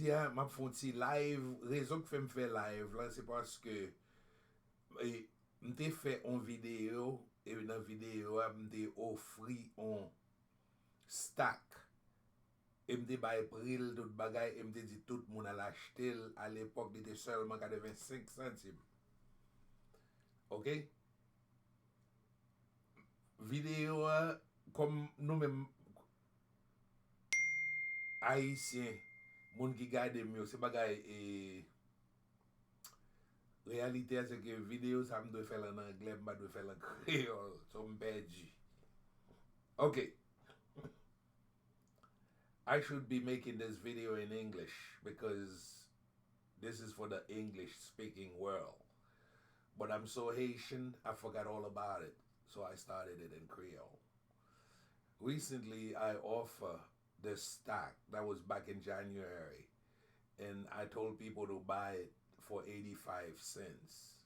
dia, m'a font ti live, raison que fait me faire live là, c'est parce que m'te fait une vidéo et dans vidéo m'te offri un stack et m'te bay prix tout bagay et m'te dit tout le monde à l'acheter à l'époque il était seulement 85 centimes. OK? Vidéo comme nous-mêmes haïtiens, moun qui garde mieux, c'est bagay et réalité c'est que vidéo ça me doit faire en anglais, me doit faire en créole, so me perdu. Okay. I should be making this video in English because this is for the English speaking world. But I'm so Haitian, I forgot all about it. So I started it in Creole. Recently, I offer this stock that was back in January, and I told people to buy it for 85 cents.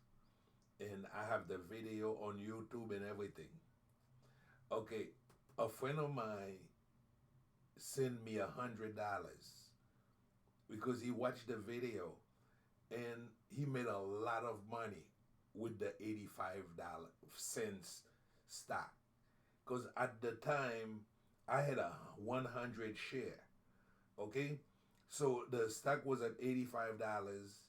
And I have the video on YouTube and everything. Okay, a friend of mine sent me $100 because he watched the video and he made a lot of money with the 85 cents stock. Because at the time, I had a 100 share. Okay? So the stock was at $85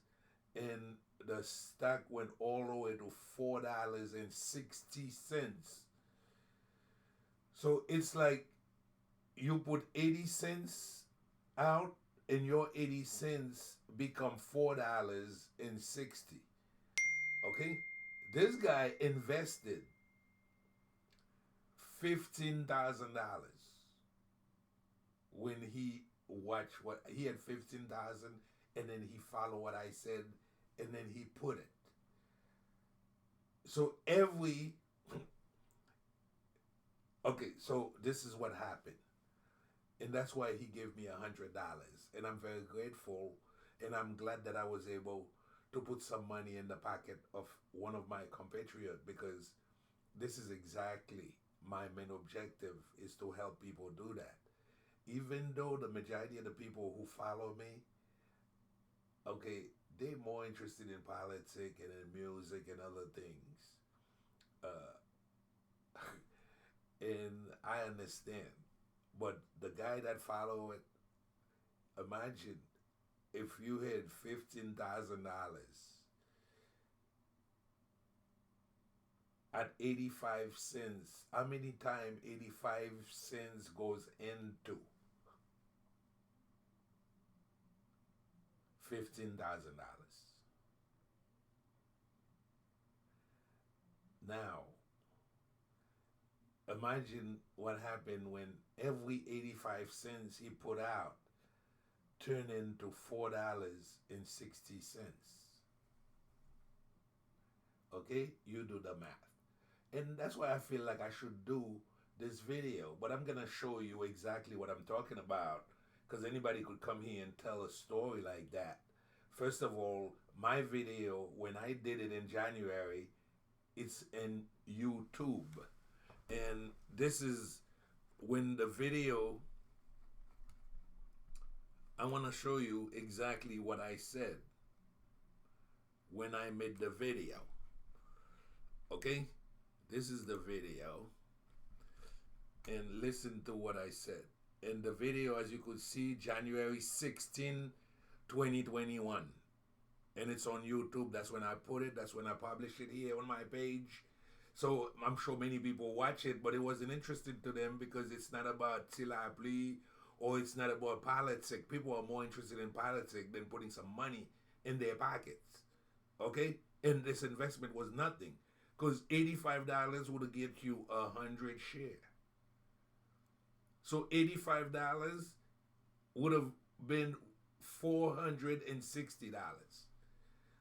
and the stock went all the way to $4.60. So it's like you put 80 cents out and your 80 cents become $4.60. Okay? This guy invested $15,000 when he watched what he had 15,000 and then he followed what I said and then he put it. So okay, so this is what happened. And that's why he gave me $100. And I'm very grateful and I'm glad that I was able to put some money in the pocket of one of my compatriots because this is exactly my main objective is to help people do that. Even though the majority of the people who follow me, okay, they're more interested in politics and in music and other things. And I understand. But the guy that follow it, imagine if you had $15,000 at 85 cents, how many times 85 cents goes into $15,000? Now, imagine what happened when every 85 cents he put out turned into $4.60. Okay? You do the math. And that's why I feel like I should do this video. But I'm going to show you exactly what I'm talking about because anybody could come here and tell a story like that. First of all, my video, when I did it in January, it's in YouTube. And this is when the video, I want to show you exactly what I said when I made the video. Okay? This is the video. And listen to what I said. In the video, as you could see, January 16, 2021. And it's on YouTube. That's when I put it. That's when I publish it here on my page. So I'm sure many people watch it, but it wasn't interesting to them because it's not about Tilapli or it's not about politics. People are more interested in politics than putting some money in their pockets. Okay? And this investment was nothing because $85 would have get you 100 share. So $85 would have been $460.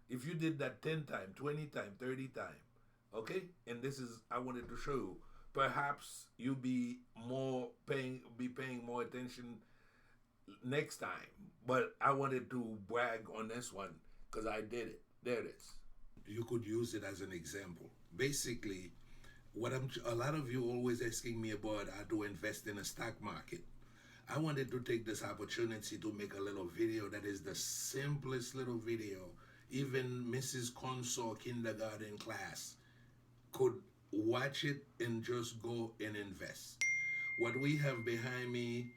If you did that 10 times, 20 times, 30 times, okay? And this is, I wanted to show you. Perhaps you be paying more attention next time. But I wanted to brag on this one because I did it. There it is. You could use it as an example. Basically, a lot of you always asking me about how to invest in the stock market. I wanted to take this opportunity to make a little video that is the simplest little video. Even Mrs. Consor kindergarten class could watch it and just go and invest. What we have behind me,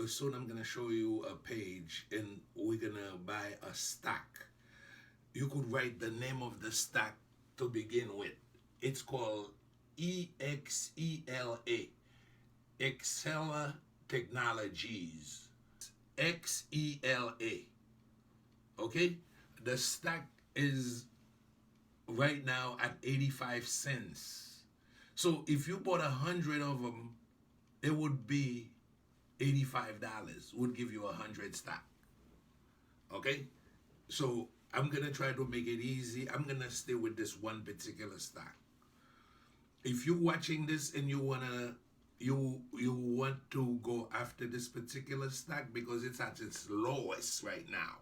soon I'm gonna show you a page, and we're gonna buy a stock. You could write the name of the stock to begin with. It's called EXELA, Excella Technologies. XELA. Okay? The stock is right now at 85 cents. So if you bought 100 of them, it would be $85. Would give you 100 stock. Okay? So I'm gonna try to make it easy. I'm gonna stay with this one particular stock. If you're watching this and you want to go after this particular stock because it's at its lowest right now,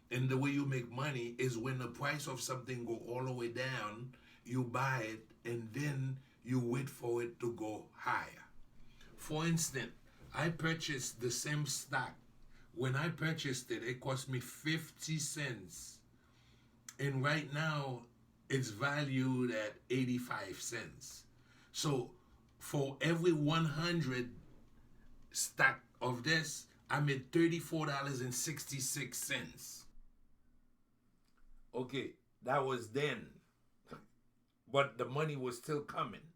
and the way you make money is when the price of something go all the way down, you buy it and then you wait for it to go higher. For instance, I purchased the same stock. When I purchased it, it cost me 50 cents. And right now, it's valued at 85 cents. So for every 100 stock of this, I made $34.66. Okay, that was then. But the money was still coming.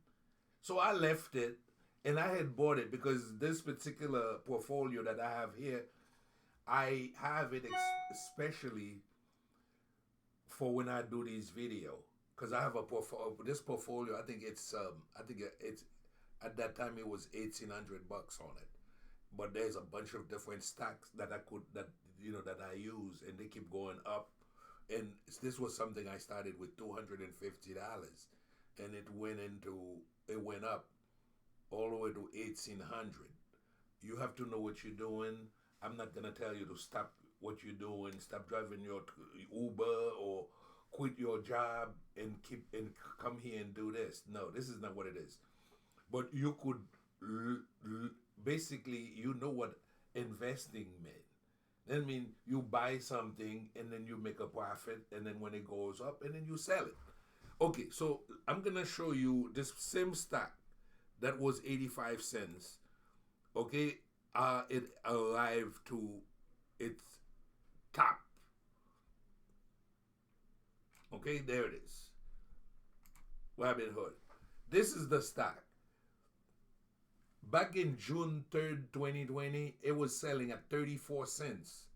So I left it, and I had bought it because this particular portfolio that I have here, I have it especially for when I do these video, because I have a portfolio. This portfolio, I think it's at that time it was $1,800 on it. But there's a bunch of different stocks that I use, and they keep going up. And this was something I started with $250, and it went up all the way to 1,800. You have to know what you're doing. I'm not gonna tell you to stop what you're doing, stop driving your Uber or quit your job and come here and do this. No, this is not what it is. But you could basically, you know what investing meant. That means you buy something and then you make a profit, and then when it goes up, and then you sell it. Okay, so I'm gonna show you this same stock that was 85 cents. Okay, it arrived to its top. Okay, there it is. Robinhood. This is the stock. Back in June 3rd, 2020, it was selling at 34 cents.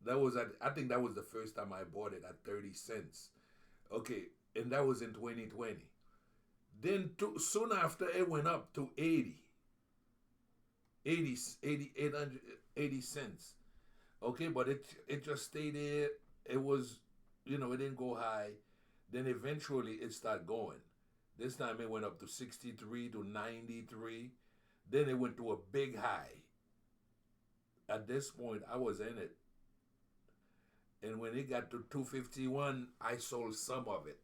I think that was the first time I bought it, at 30 cents. Okay, and that was in 2020. Then soon after, it went up to 80 cents. Okay, but it just stayed there. It was, it didn't go high. Then eventually it started going. This time it went up to 63 to 93. Then it went to a big high. At this point, I was in it. And when it got to 251, I sold some of it.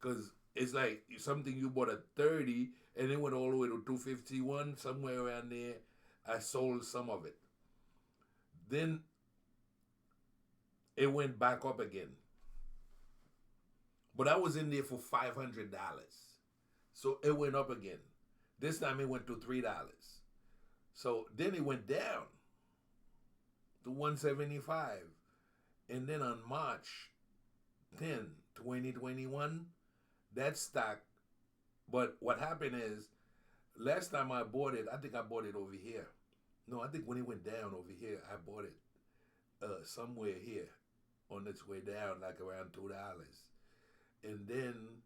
Because it's like something you bought at 30 and it went all the way to 251, somewhere around there. I sold some of it. Then it went back up again. But I was in there for $500. So it went up again. This time it went to $3. So then it went down to 175. And then on March 10, 2021, that stock, but what happened is, last time I bought it, I think I bought it over here. No, I think when it went down over here, I bought it somewhere here on its way down, like around $2. And then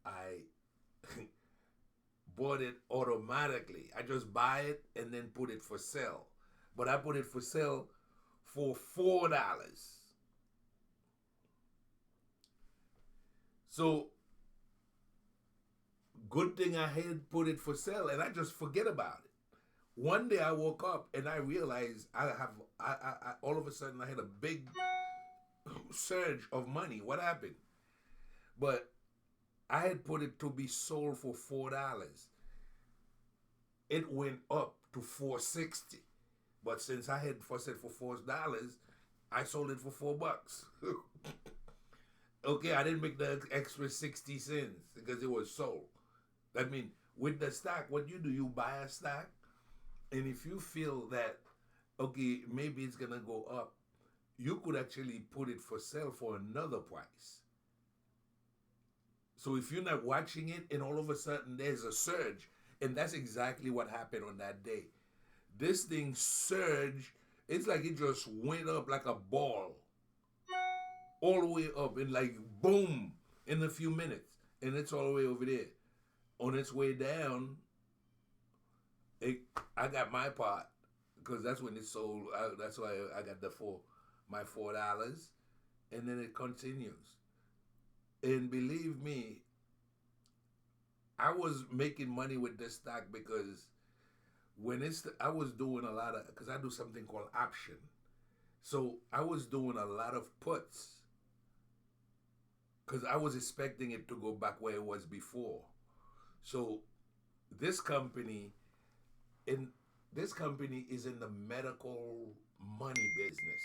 I bought it automatically. I just buy it and then put it for sale. But I put it for sale for $4. So good thing I had put it for sale, and I just forget about it. One day I woke up and I realized I all of a sudden I had a big surge of money. What happened? But I had put it to be sold for $4. It went up to 460. But since I had for said for $4, I sold it for $4. Okay, I didn't make the extra 60 cents because it was sold. I mean, with the stock, what you do, you buy a stock, and if you feel that, okay, maybe it's gonna go up, you could actually put it for sale for another price. So if you're not watching it and all of a sudden there's a surge, and that's exactly what happened on that day. This thing surged, it's like it just went up like a ball, all the way up, and like boom, in a few minutes. And it's all the way over there. On its way down, I got my part, because that's when it sold. That's why I got my $4, and then it continues. And believe me, I was making money with this stock because I was doing a lot of, because I do something called option. So I was doing a lot of puts because I was expecting it to go back where it was before. So this company, is in the medical money business.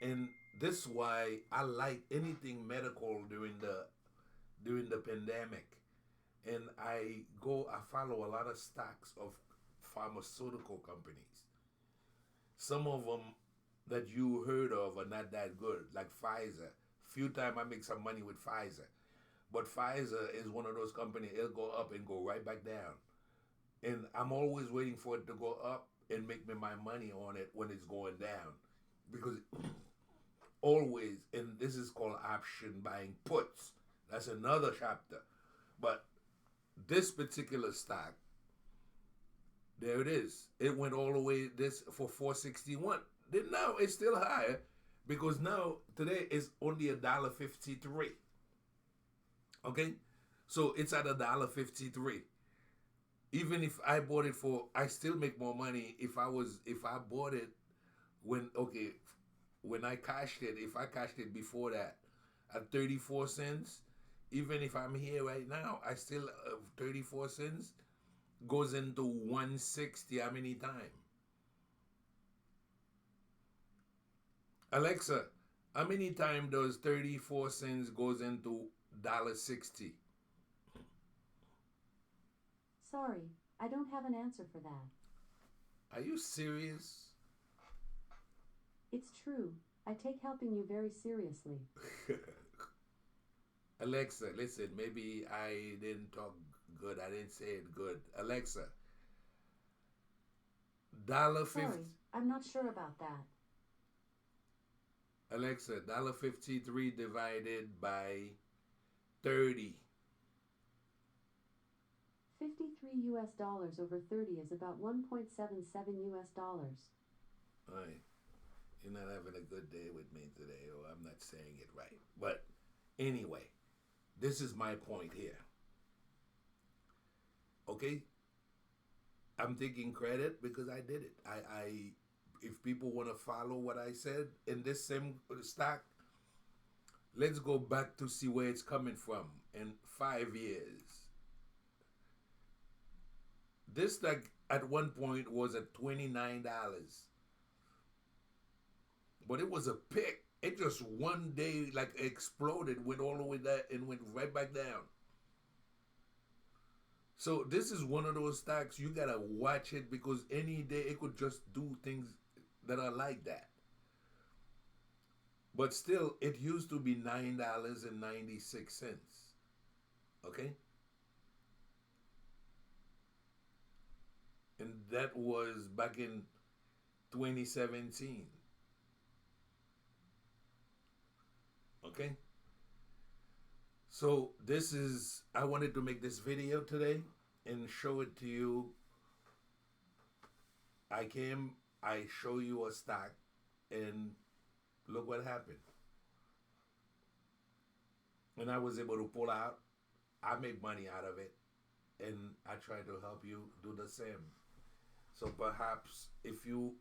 And this is why I like anything medical during the pandemic. And I follow a lot of stocks of pharmaceutical companies. Some of them that you heard of are not that good, like Pfizer. Few times I make some money with Pfizer. But Pfizer is one of those companies, it'll go up and go right back down. And I'm always waiting for it to go up and make me my money on it when it's going down. Because always, and this is called option buying puts. That's another chapter. But this particular stock, there it is. It went all the way this for 461. Then now it's still higher because now today is only $1.53. Okay? So it's at $1.53. Even if I bought it I still make more money if I bought it when I cashed it, if I cashed it before that at 34 cents, even if I'm here right now, I still 34 cents goes into 160 how many times? Alexa, how many times does 34 cents goes into $1.60? Sorry, I don't have an answer for that. Are you serious? It's true. I take helping you very seriously. Alexa, listen, maybe I didn't talk good. I didn't say it good. Alexa, $1.50. Sorry, I'm not sure about that. Alexa, $1.53 divided by 30. 53 US dollars over 30 is about 1.77 US dollars. Right. You're not having a good day with me today, or I'm not saying it right. But anyway, this is my point here. Okay? I'm taking credit because I did it. If people want to follow what I said in this same stock, let's go back to see where it's coming from in 5 years. This stock at one point was at $29. But it was a pick. It just one day like exploded, went all the way there and went right back down. So this is one of those stocks you gotta watch it because any day it could just do things that are like that. But still, it used to be $9.96. Okay? And that was back in 2017. Okay? So I wanted to make this video today and show it to you. I show you a stock and look what happened. And I was able to pull out. I made money out of it. And I try to help you do the same. So perhaps if you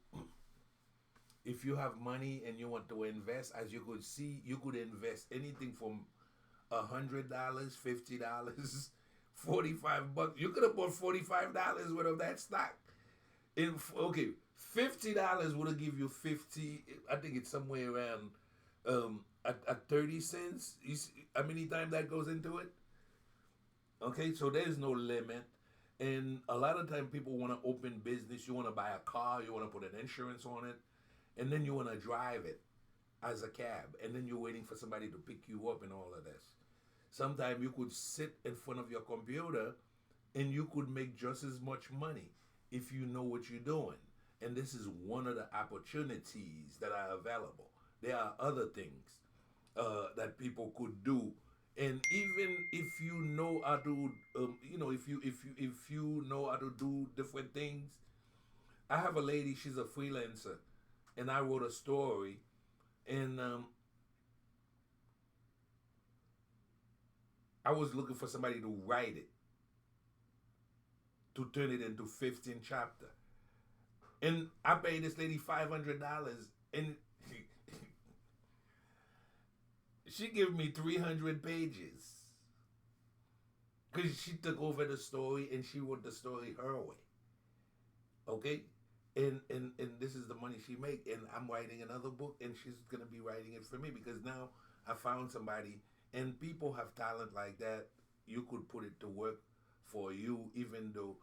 have money and you want to invest, as you could see, you could invest anything from $100, $50, $45. You could have bought $45 worth of that stock. Okay, $50 would have give you 50. I think it's somewhere around at 30 cents. You see how many times that goes into it? Okay, so there's no limit. And a lot of time people want to open business. You want to buy a car, you want to put an insurance on it, and then you want to drive it as a cab, and then you're waiting for somebody to pick you up and all of this. Sometimes you could sit in front of your computer and you could make just as much money if you know what you're doing. And this is one of the opportunities that are available. There are other things that people could do, and even if you know how to, if you know how to do different things. I have a lady; she's a freelancer, and I wrote a story, and I was looking for somebody to write it, to turn it into 15 chapter. And I paid this lady $500, and she gave me 300 pages because she took over the story and she wrote the story her way. Okay, and this is the money she make, and I'm writing another book, and she's gonna be writing it for me because now I found somebody, and people have talent like that. You could put it to work for you, even though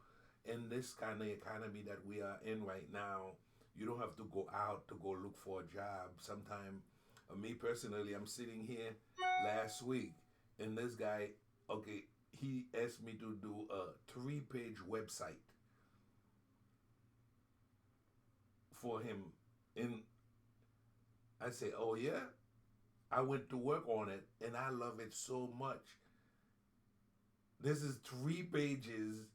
in this kind of economy that we are in right now, you don't have to go out to go look for a job. Sometimes, me personally, I'm sitting here last week, and this guy, okay, he asked me to do a 3-page website for him, and I say, "Oh yeah." I went to work on it, and I love it so much. This is 3 pages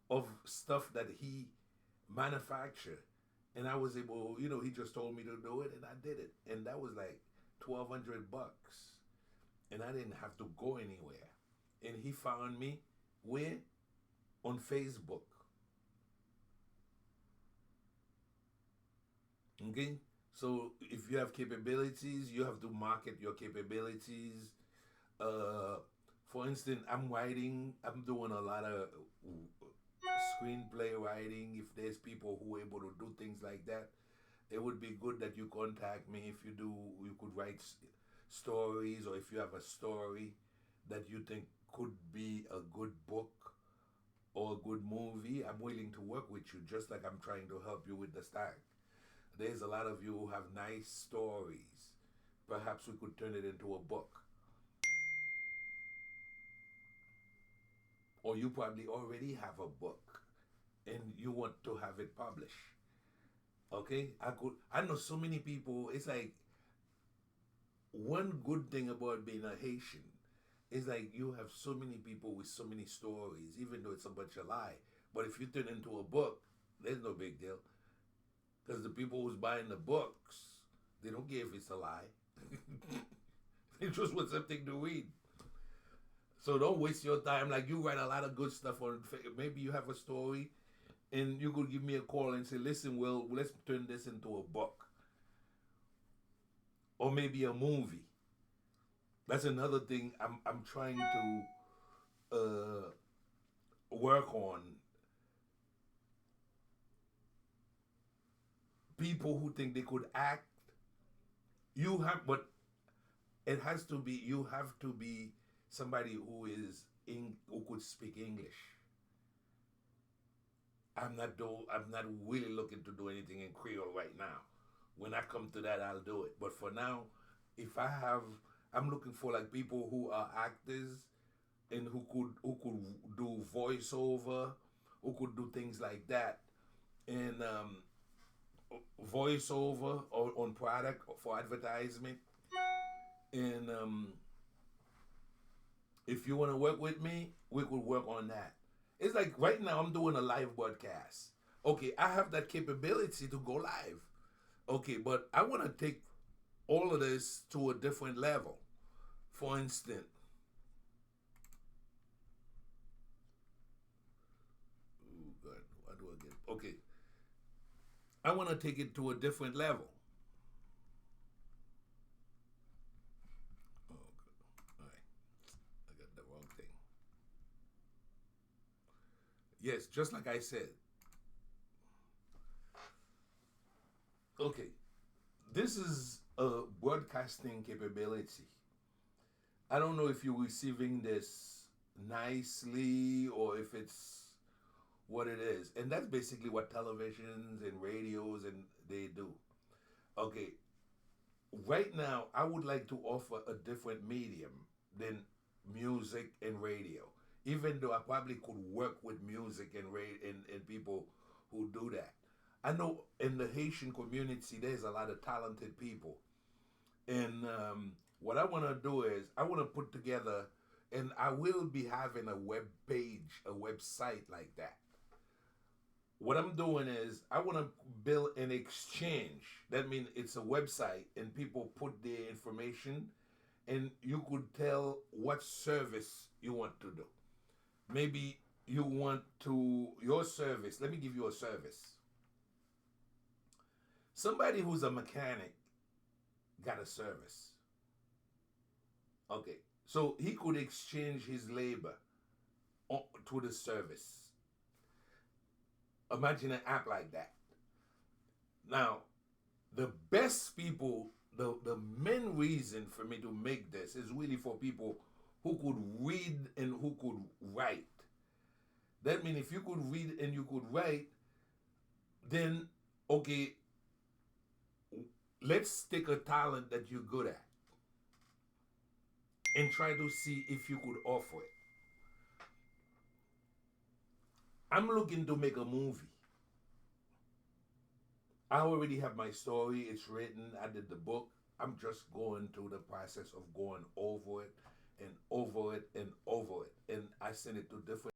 of stuff that he manufactured, and I was able. He just told me to do it, and I did it, and that was like $1,200, and I didn't have to go anywhere. And he found me where? On Facebook. Okay, so if you have capabilities, you have to market your capabilities. Uh, for instance, I'm doing a lot of screenplay writing. If there's people who are able to do things like that, it would be good that you contact me. If you do, you could write stories, or if you have a story that you think could be a good book or a good movie, I'm willing to work with you, just like I'm trying to help you with the start. There's a lot of you who have nice stories. Perhaps we could turn it into a book. Or you probably already have a book and you want to have it published. Okay? I know so many people. It's like one good thing about being a Haitian is like you have so many people with so many stories, even though it's a bunch of lie. But if you turn into a book, there's no big deal. Because the people who's buying the books, they don't care if it's a lie. They just want something to read. So don't waste your time. Like, you write a lot of good stuff on. Maybe you have a story, and you could give me a call and say, "Listen, Will, let's turn this into a book, or maybe a movie." That's another thing I'm trying to work on. People who think they could act, but it has to be. You have to be somebody who could speak English. I'm not really looking to do anything in Creole right now. When I come to that, I'll do it. But for now, if I'm looking for like people who are actors and who could do voiceover, who could do things like that, and voiceover or on product for advertisement. And if you want to work with me, we could work on that. It's like right now I'm doing a live broadcast. Okay, I have that capability to go live. Okay, but I want to take all of this to a different level. For instance, oh God, what do I get? Okay, I want to take it to a different level. Oh, all right, I got the wrong thing. Yes, just like I said, This is a broadcasting capability. I don't know if you're receiving this nicely or if it's what it is. And that's basically what televisions and radios and they do. Okay, right now I would like to offer a different medium than music and radio. Even though I probably could work with music and people who do that. I know in the Haitian community there's a lot of talented people. And what I want to do is I want to put together, and I will be having a web page, a website like that. What I'm doing is I want to build an exchange. That means it's a website, and people put their information, and you could tell what service you want to do. Maybe you want to your service. Let me give you a service. Somebody who's a mechanic got a service. Okay, so he could exchange his labor to the service. Imagine an app like that. Now, the best people, the main reason for me to make this is really for people who could read and who could write. That means if you could read and you could write, then okay, let's take a talent that you're good at and try to see if you could offer it. I'm looking to make a movie. I already have my story, it's written, I did the book. I'm just going through the process of going over it and over it and over it. And I send it to different